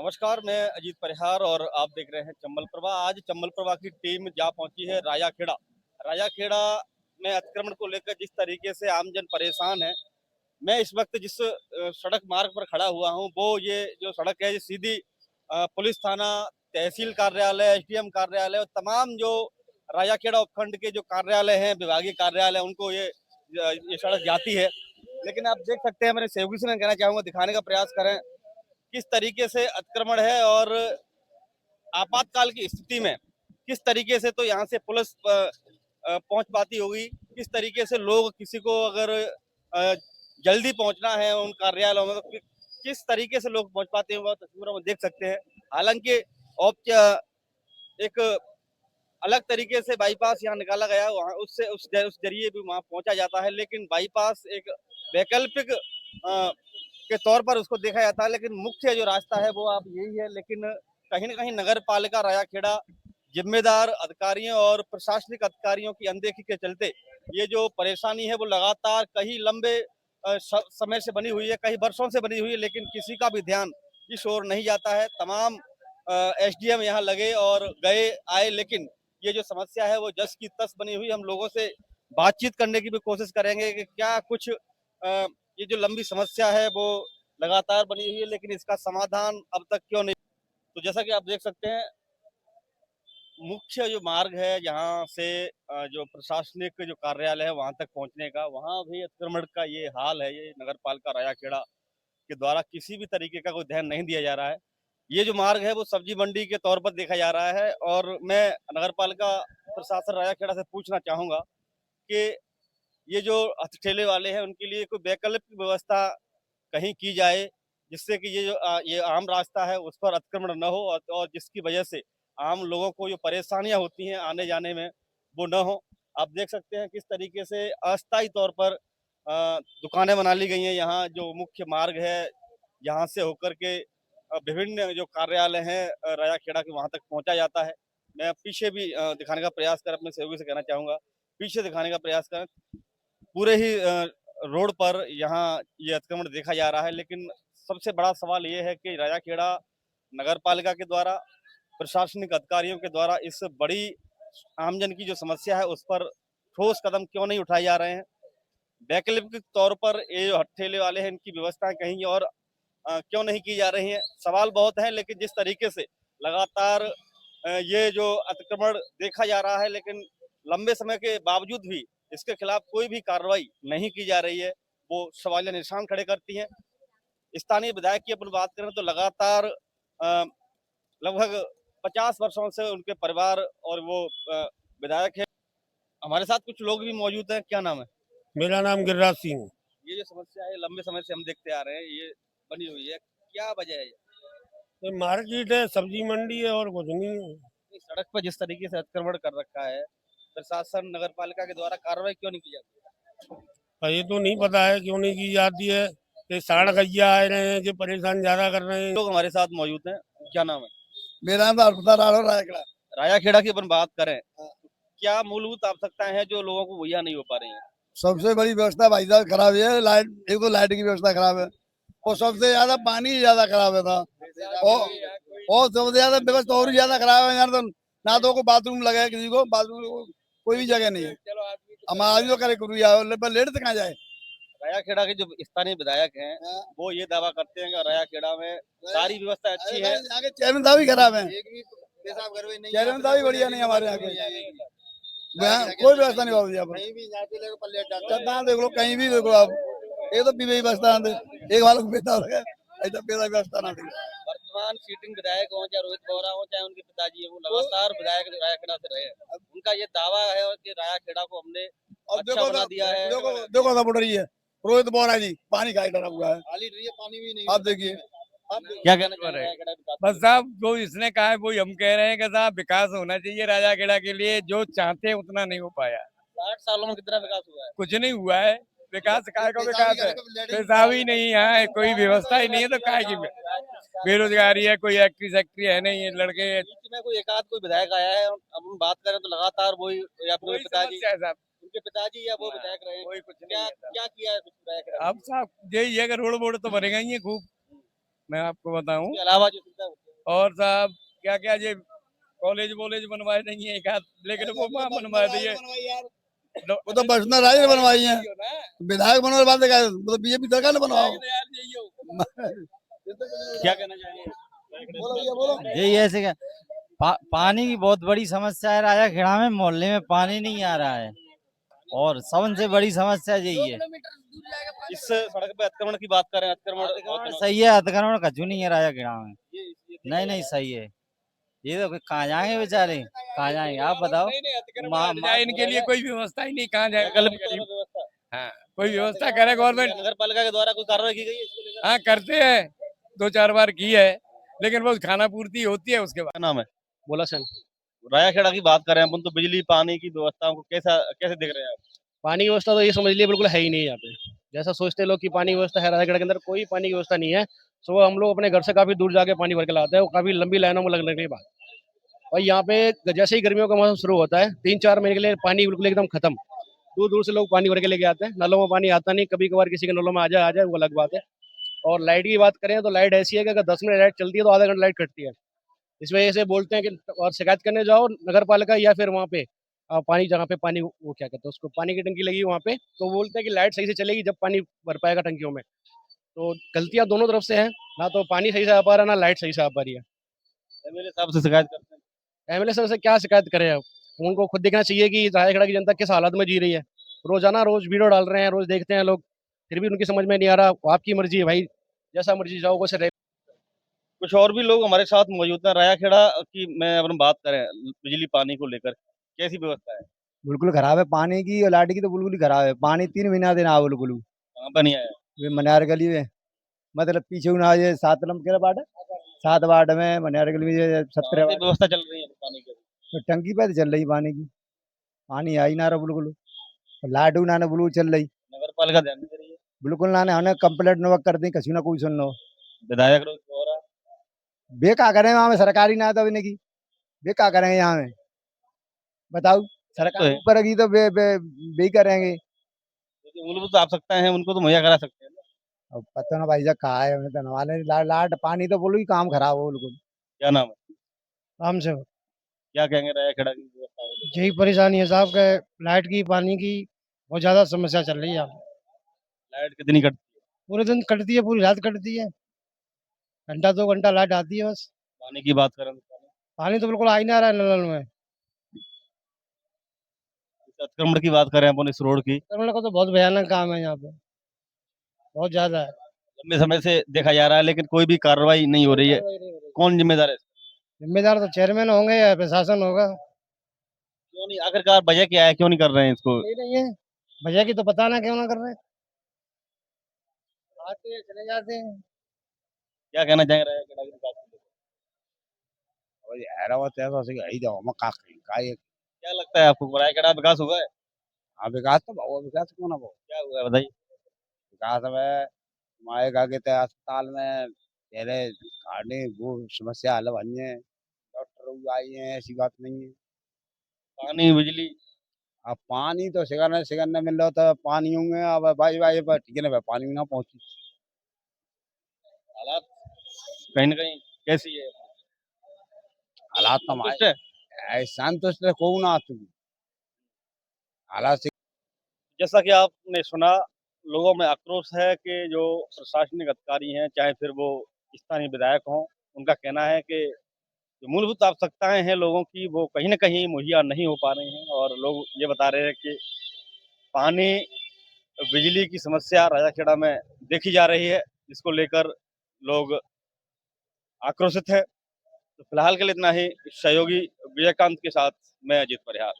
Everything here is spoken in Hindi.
नमस्कार, मैं अजीत परिहार और आप देख रहे हैं चंबल प्रभा। आज चंबल प्रभा की टीम जा पहुंची है रायाखेड़ा। रायाखेड़ा में अतिक्रमण को लेकर जिस तरीके से आमजन परेशान है, मैं इस वक्त जिस सड़क मार्ग पर खड़ा हुआ हूं, वो ये जो सड़क है ये सीधी पुलिस थाना, तहसील कार्यालय, एसडीएम कार्यालय और तमाम जो रायाखेड़ा उपखंड के जो कार्यालय हैं, विभागीय कार्यालय, उनको ये सड़क जाती है। लेकिन आप देख सकते हैं, मेरे सहयोगी से मैं कहना चाहूंगा, दिखाने का प्रयास करें किस तरीके से अतिक्रमण है और आपातकाल की स्थिति में किस तरीके से तो यहाँ से पुलिस पहुंच पाती होगी, किस तरीके से लोग किसी को अगर अ, जल्दी पहुंचना है उन कार्यालयों में, तो किस तरीके से लोग पहुंच पाते हैं, वो तस्वीरों में देख सकते हैं। हालांकि एक अलग तरीके से बाईपास यहाँ निकाला गया है, वहाँ उससे उस जरिए भी वहाँ पहुंचा जाता है, लेकिन बाईपास एक वैकल्पिक के तौर पर उसको देखा जाता है, लेकिन मुख्य जो रास्ता है वो आप यही है। लेकिन कहीं ना कहीं नगर पालिका रायाखेड़ा जिम्मेदार अधिकारियों और प्रशासनिक अधिकारियों की अनदेखी के चलते ये जो परेशानी है वो लगातार कई लंबे समय से बनी हुई है, कई वर्षों से बनी हुई है, लेकिन किसी का भी ध्यान इस ओर नहीं जाता है। तमाम एसडीएम यहाँ लगे और गए आए, लेकिन ये जो समस्या है वो जस की तस बनी हुई। हम लोगों से बातचीत करने की भी कोशिश करेंगे कि क्या कुछ ये जो लंबी समस्या है वो लगातार बनी हुई है, लेकिन इसका समाधान अब तक क्यों नहीं। तो जैसा कि आप देख सकते हैं, मुख्य जो मार्ग है यहाँ से जो प्रशासनिक जो कार्यालय है वहां तक पहुंचने का, वहां भी अतिक्रमण का ये हाल है। ये नगर पालिका रायाखेड़ा के द्वारा किसी भी तरीके का कोई ध्यान नहीं दिया जा रहा है। ये जो मार्ग है वो सब्जी मंडी के तौर पर देखा जा रहा है, और मैं नगर पालिका प्रशासन रायाखेड़ा से पूछना चाहूंगा कि ये जो ठेले वाले हैं उनके लिए कोई वैकल्पिक व्यवस्था कहीं की जाए, जिससे कि ये आम रास्ता है उस पर अतिक्रमण न हो, और जिसकी वजह से आम लोगों को जो परेशानियां होती हैं आने जाने में वो न हो। आप देख सकते हैं किस तरीके से अस्थायी तौर पर दुकानें बना ली गई हैं। यहाँ जो मुख्य मार्ग है यहाँ से होकर के विभिन्न जो कार्यालय हैं रायाखेड़ा के वहां तक पहुंचा जाता है। मैं पीछे भी दिखाने का प्रयास कर अपने सहयोगी से कहना चाहूंगा, पीछे दिखाने का प्रयास करें। पूरे ही रोड पर यहाँ ये अतिक्रमण देखा जा रहा है, लेकिन सबसे बड़ा सवाल ये है कि रायाखेड़ा नगर पालिका के द्वारा, प्रशासनिक अधिकारियों के द्वारा इस बड़ी आमजन की जो समस्या है उस पर ठोस कदम क्यों नहीं उठाए जा रहे हैं। वैकल्पिक तौर पर ये जो ठेले वाले हैं इनकी व्यवस्थाएं कहीं और क्यों नहीं की जा रही हैं। सवाल बहुत हैं, लेकिन जिस तरीके से लगातार ये जो अतिक्रमण देखा जा रहा है, लेकिन लंबे समय के बावजूद भी इसके खिलाफ कोई भी कार्रवाई नहीं की जा रही है, वो सवालिया निशान खड़े करती हैं। स्थानीय विधायक की अपन बात करें तो लगातार लगभग 50 वर्षों से उनके परिवार और वो विधायक है। हमारे साथ कुछ लोग भी मौजूद हैं। क्या नाम है? मेरा नाम गिरिराज सिंह। ये जो समस्या है लंबे समय से हम देखते आ रहे हैं, ये बनी हुई है, क्या वजह है? ये मार्केट है, सब्जी मंडी है और कुछ नहीं है। इस सड़क पर जिस तरीके से अतिक्रमण कर रखा है, प्रशासन नगर पालिका के द्वारा कार्रवाई क्यों नहीं की जाती? पर ये तो नहीं पता है क्यों नहीं की जाती है। ये साढ़ गैया आ रहे हैं जो परेशान ज्यादा कर रहे हैं। लोग हमारे साथ मौजूद हैं। क्या नाम है? मेरा नाम अल्पता राठौर रायगढ़। रायाखेड़ा की अपन बात करें, क्या मूलभूत आवश्यकताएं हैं जो लोगों को मुहैया नहीं हो पा रही हैं? सबसे बड़ी व्यवस्था भाई साहब खराब है, लाइट, एक तो लाइट की व्यवस्था खराब है और सबसे ज्यादा पानी ज्यादा खराब है था। और सबसे ज्यादा व्यवस्था और ज्यादा खराब है। यहाँ तो ना तो को बाथरूम लगा है, किसी को बाथरूम कोई भी जगह नहीं है। हमारा आदमी तो करे लेट से कहाँ जाए। रायाखेड़ा के जो स्थानीय विधायक हैं वो ये दावा करते हैं कि रायाखेड़ा में सारी व्यवस्था अच्छी है। यहाँ के चेयरमैन साहब भी खराब है, चेयरमैन साहब भी बढ़िया नहीं हमारे यहाँ के। यहाँ कोई व्यवस्था नहीं होती। यहाँ देख लो, कहीं भी देख लो आप, ये तो पीवे व्यवस्था ना दे, एक वालों को पैसा लगे, ऐसा पैसा व्यवस्था ना दे। वर्तमान सीटिंग विधायक हो चाहे रोहित बोहरा हो चाहे उनके पिताजी है, वो लगातार विधायक रायाखेड़ा से रहे हैं। उनका ये दावा है कि रायाखेड़ा को हमने अच्छा बना दिया है। देखो सब उड़ रही है, रोहित बोरा जी पानी खाई डरा हुआ है, पानी भी नहीं। आप देखिए क्या कहना चाह रहे हैं? बस साहब जो इसने कहा है वही हम कह रहे हैं कि साहब विकास होना चाहिए राजाखेड़ा के लिए, जो चाहते हैं उतना नहीं हो पाया। 60 सालों में कितना विकास हुआ है? कुछ नहीं हुआ है। विकास काय का विकास है, पेशाब ही नहीं है, कोई व्यवस्था ही नहीं है, तो काय की बेरोजगारी है, कोई एक्ट्री सेक्ट्री है नहीं, ये लड़के। बीच में कोई एकाध कोई विधायक आया है, अब हम बात करें तो लगातार वही या फिर पिताजी, साहब उनके पिताजी या वो विधायक रहे हैं। कोई कुछ क्या नहीं है। क्या किया है कुछ विधायक रहे? अब साहब यही है कि रोड बोर्ड तो बनेगा ही है खूब, मैं आपको बताऊं। इसके अलावा जो सुविधा होती है, और साहब क्या क्या ये कॉलेज वॉलेज बनवाए नहीं है एक आध, लेकिन वो वहाँ बनवा दिए। वो तो बसना राय ने बनवाई है, विधायक बनने वाले बात है, वो तो बीजेपी सरकार ने बनवाओ। क्या कहना चाहेंगे? बोलो। यही ऐसे क्या पानी की बहुत बड़ी समस्या है राजा खेड़ा में। मोहल्ले में पानी नहीं आ रहा है और सबसे बड़ी समस्या यही है। इस सड़क पे अतिक्रमण की बात करें, अतिक्रमण बहुत अतिक्रमण दिनों सही है, अतिक्रमण कछु नहीं है राजा खेड़ा में। से ये नहीं नहीं सही है। ये तो कहाँ जाएंगे बेचारे, कहाँ जाएंगे आप बताओ। नहीं अतिक्रमण माँ- हट जाए, इनके लिए कोई व्यवस्था ही नहीं, कहाँ जाए वैकल्पिक गरीब। व्यवस्था, हाँ, कोई व्यवस्था करे गवर्नमेंट। नगर पालिका के द्वारा कोई कार्रवाई की गई है इसको लेकर? हाँ करते हैं, 2-4 बार की है, लेकिन वो खाना पूर्ति होती है उसके बाद। क्या नाम है? बोला सर। राया खेड़ा की बात करें अपन तो बिजली पानी की व्यवस्थाओं को कैसा कैसे देख रहे हैं आप? पानी की व्यवस्था तो ये समझ लिए बिल्कुल है ही नहीं यहाँ पे। जैसा सोचते हैं लोग कि पानी की व्यवस्था है, रायगढ़ के अंदर कोई पानी की व्यवस्था नहीं है। सुबह हम लोग अपने घर से काफी दूर जाके पानी भर के लाते हैं, वो काफी लंबी लाइनों में लगने के बाद। और यहाँ पे जैसे ही गर्मियों का मौसम शुरू होता है, 3-4 महीने के लिए पानी बिल्कुल एकदम खत्म। दूर दूर से लोग पानी भर के लेके आते हैं, नलों में पानी आता नहीं, कभी कभार किसी के नलों में आ जाए वो अलग बात है। और लाइट की बात करें तो लाइट ऐसी है कि अगर 10 मिनट लाइट चलती है तो आधा घंटा लाइट कटती है। इस वजह से बोलते हैं कि और शिकायत करने जाओ नगर पालिका या फिर वहाँ पे पानी जहाँ पे पानी वो क्या कहते हैं उसको, पानी की टंकी लगी है वहाँ पे, तो बोलते हैं कि लाइट सही से चलेगी जब पानी भर पाएगा टंकियों में। तो गलतियाँ दोनों तरफ से हैं, ना तो पानी सही से आ पा रहा है, ना लाइट सही से आ पा रही है। एमएलए साहब से शिकायत करते हैं? एमएलए सर से क्या शिकायत करें अब, उनको खुद देखना चाहिए कि रायगढ़ की जनता किस हालत में जी रही है। रोजाना रोज वीडियो डाल रहे हैं, रोज देखते हैं लोग, फिर भी उनकी समझ में नहीं आ रहा। आपकी मर्जी है भाई, जैसा मर्जी जाओ वैसे रहे। कुछ और भी लोग हमारे साथ मौजूद हैं। राया खेड़ा की मैं अपन बात करें बिजली पानी को लेकर कैसी व्यवस्था है? बिल्कुल खराब है पानी की और लाइट की, तो बिल्कुल ही खराब है। पानी 3 महीना दिन आओ बिल्कुल। कहाँ पर नहीं आया? वे मनियार गली में, मतलब पीछे ना ये 7 नंबर वार्ड है, 7 वार्ड में मनियार गली में ये कहाँ 17 से वार्ड। व्यवस्था चल रही है पानी की? तो टंकी पे तो चल रही पानी की, पानी आ ही ना रहा बिल्कुल। लाइट ना ना बिल्कुल चल रही, नगर पालिका ध्यान नहीं दे रही है? बिल्कुल ना ने हमने कंप्लेंट नोट कर दी, कसी ना कोई सुन लो। विधायक रोज हो रहा है। बे क्या करें वहाँ में, सरकारी ना तो इन्हें की बे क्या करेंगे यहाँ में, बताओ। सरकार है। ऊपर की तो बे बे बे ही करेंगे। जो मूलभूत आवश्यकताएं हैं उनको तो मुहैया करा सकते हैं ना? अब पता ना भाई साहब कहा है, हमें तो नवाले लाट पानी तो बोलो ही काम खराब हो बिल्कुल। क्या नाम है? हमसे क्या कहेंगे राया खेड़ा की व्यवस्था को लेकर? यही परेशानी है साहब के, लाइट की पानी की बहुत ज्यादा समस्या चल रही है। लाइट कितनी कटती है? पूरे दिन कटती है, पूरी रात कटती है, घंटा 2 घंटा लाइट आती है बस। पानी की बात करें तो पानी तो बिल्कुल आ ही नहीं रहा है नल में। अतिक्रमण की बात करें अपन इस रोड की, terminal का तो बहुत भयानक काम है यहाँ पे, बहुत ज्यादा है। लंबे समय से देखा जा रहा है लेकिन कोई भी कार्रवाई नहीं हो रही है। कौन जिम्मेदार है? जिम्मेदार तो चेयरमैन होंगे या प्रशासन होगा। क्यों नहीं, आखिरकार वजह क्या है, क्यों नहीं कर रहे हैं इसको? नहीं नहीं है भैया की तो पता ना क्यों ना कर रहे, आते हैं चले जाते हैं। क्या कहना चाहेंगे राया खेड़ा की बात को लेकर? क्या लगता है आपको राया खेड़ा विकास हुआ है? विकास तो बहुत, विकास क्यों ना हो। क्या हुआ है बताइए? विकास में माएगा के तहत अस्पताल में पहले खाने वो समस्या हल बनी है, डॉक्टर आई हैं, ऐसी बात नहीं है। पानी बिजली अब पानी तो सिगरने मिल रहा था, पानी होंगे अब भाई भाई पर ठीक है ना, पानी ना पहुंची। हालात कहीं ना कहीं कैसी है? हालात तो संतुष्ट है? हमारे संतुष्ट को ना तुम हालात से। जैसा कि आपने सुना, लोगों में आक्रोश है कि जो प्रशासनिक अधिकारी हैं, चाहे फिर वो स्थानीय विधायक हों, उनका कहना है कि जो मूलभूत आवश्यकताएं हैं लोगों की वो कहीं ना कहीं मुहैया नहीं हो पा रही हैं। और लोग ये बता रहे हैं कि पानी बिजली की समस्या राजाखेड़ा में देखी जा रही है, जिसको लेकर लोग आक्रोशित है। तो फिलहाल के लिए इतना ही। सहयोगी विजयकांत के साथ मैं अजीत परिहार।